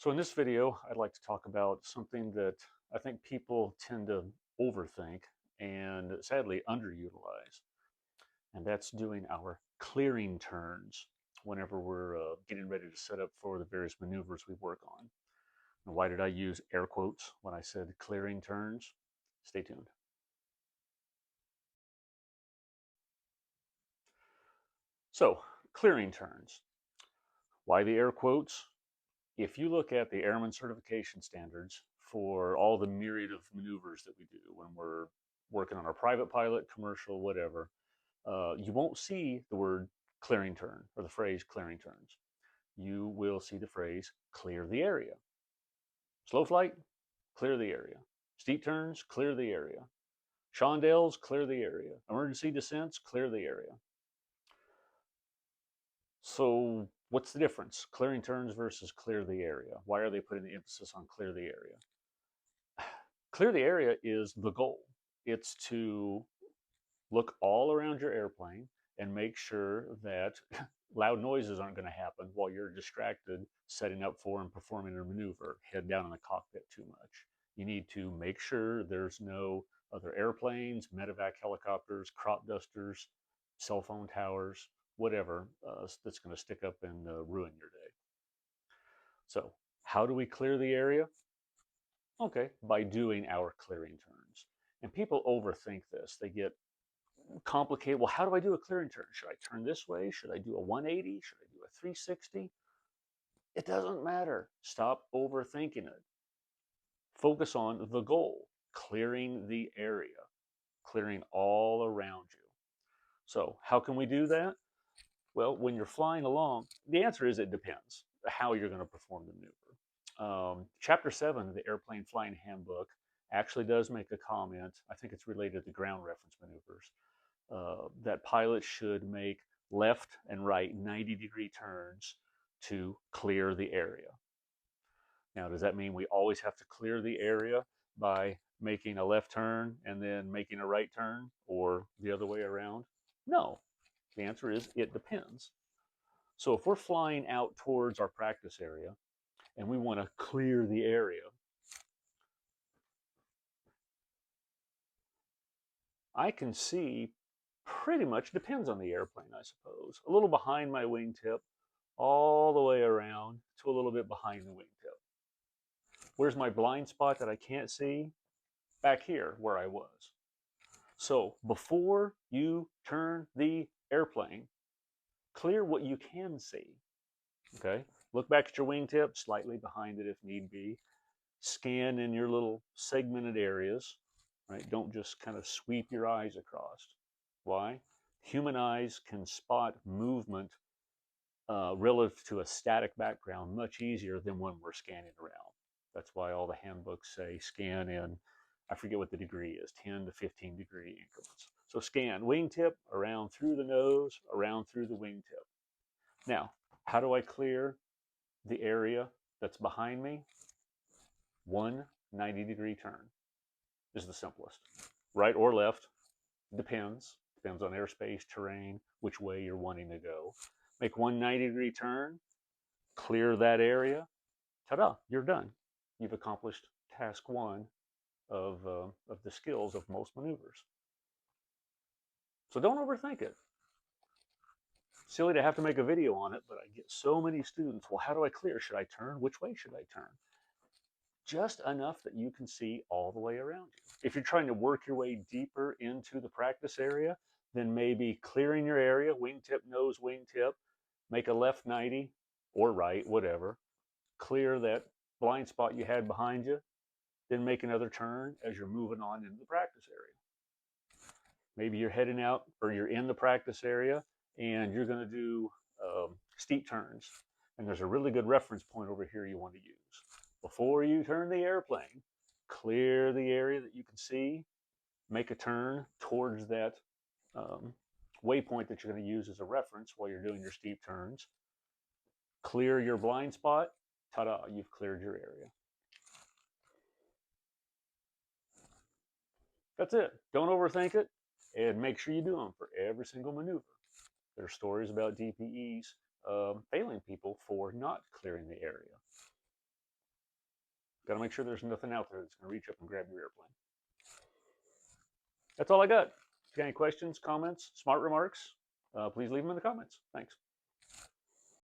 So in this video, I'd like to talk about something that I think people tend to overthink and sadly underutilize, and that's doing our clearing turns whenever we're getting ready to set up for the various maneuvers we work on. And why did I use air quotes when I said clearing turns? Stay tuned. So, clearing turns. Why the air quotes? If you look at the airman certification standards for all the myriad of maneuvers that we do when we're working on our private pilot, commercial, whatever, you won't see the word clearing turn or the phrase clearing turns. You will see the phrase clear the area. Slow flight, clear the area. Steep turns, clear the area. Shondales, clear the area. Emergency descents, clear the area. So, what's the difference? Clearing turns versus clear the area. Why are they putting the emphasis on clear the area? Clear the area is the goal. It's to look all around your airplane and make sure that loud noises aren't going to happen while you're distracted setting up for and performing a maneuver, head down in the cockpit too much. You need to make sure there's no other airplanes, medevac helicopters, crop dusters, cell phone towers, whatever that's going to stick up and ruin your day. So, how do we clear the area? Okay, by doing our clearing turns. And people overthink this. They get complicated. Well, how do I do a clearing turn? Should I turn this way? Should I do a 180? Should I do a 360? It doesn't matter. Stop overthinking it. Focus on the goal, clearing the area, clearing all around you. So, how can we do that? Well, when you're flying along, the answer is it depends how you're going to perform the maneuver. Chapter 7 of the Airplane Flying Handbook actually does make a comment. I think it's related to ground reference maneuvers. That pilots should make left and right 90-degree turns to clear the area. Now, does that mean we always have to clear the area by making a left turn and then making a right turn or the other way around? No. The answer is it depends. So if we're flying out towards our practice area and we want to clear the area, I can see pretty much, depends on the airplane, I suppose, a little behind my wingtip, all the way around to a little bit behind the wingtip. Where's my blind spot that I can't see? Back here where I was. So before you turn the airplane, clear what you can see. Okay? Look back at your wingtip, slightly behind it if need be. Scan in your little segmented areas, right? Don't just kind of sweep your eyes across. Why? Human eyes can spot movement relative to a static background much easier than when we're scanning around. That's why all the handbooks say scan in, I forget what the degree is, 10 to 15 degree increments. So scan wingtip around through the nose, around through the wingtip. Now, how do I clear the area that's behind me? One 90-degree turn is the simplest. Right or left, depends. Depends on airspace, terrain, which way you're wanting to go. Make one 90-degree turn, clear that area. Ta-da, you're done. You've accomplished task one of the skills of most maneuvers. So don't overthink it. Silly to have to make a video on it, but I get so many students, well, how do I clear? Should I turn? Which way should I turn? Just enough that you can see all the way around you. If you're trying to work your way deeper into the practice area, then maybe clearing your area, wingtip, nose, wingtip, make a left 90 or right, whatever, clear that blind spot you had behind you, then make another turn as you're moving on into the practice area. Maybe you're heading out or you're in the practice area and you're going to do steep turns. And there's a really good reference point over here you want to use. Before you turn the airplane, clear the area that you can see, make a turn towards that waypoint that you're going to use as a reference while you're doing your steep turns. Clear your blind spot, ta-da, you've cleared your area. That's it. Don't overthink it, and make sure you do them for every single maneuver. There are stories about DPEs failing people for not clearing the area. Got to make sure there's nothing out there that's going to reach up and grab your airplane. That's all I got. If you got any questions, comments, smart remarks, please leave them in the comments. Thanks.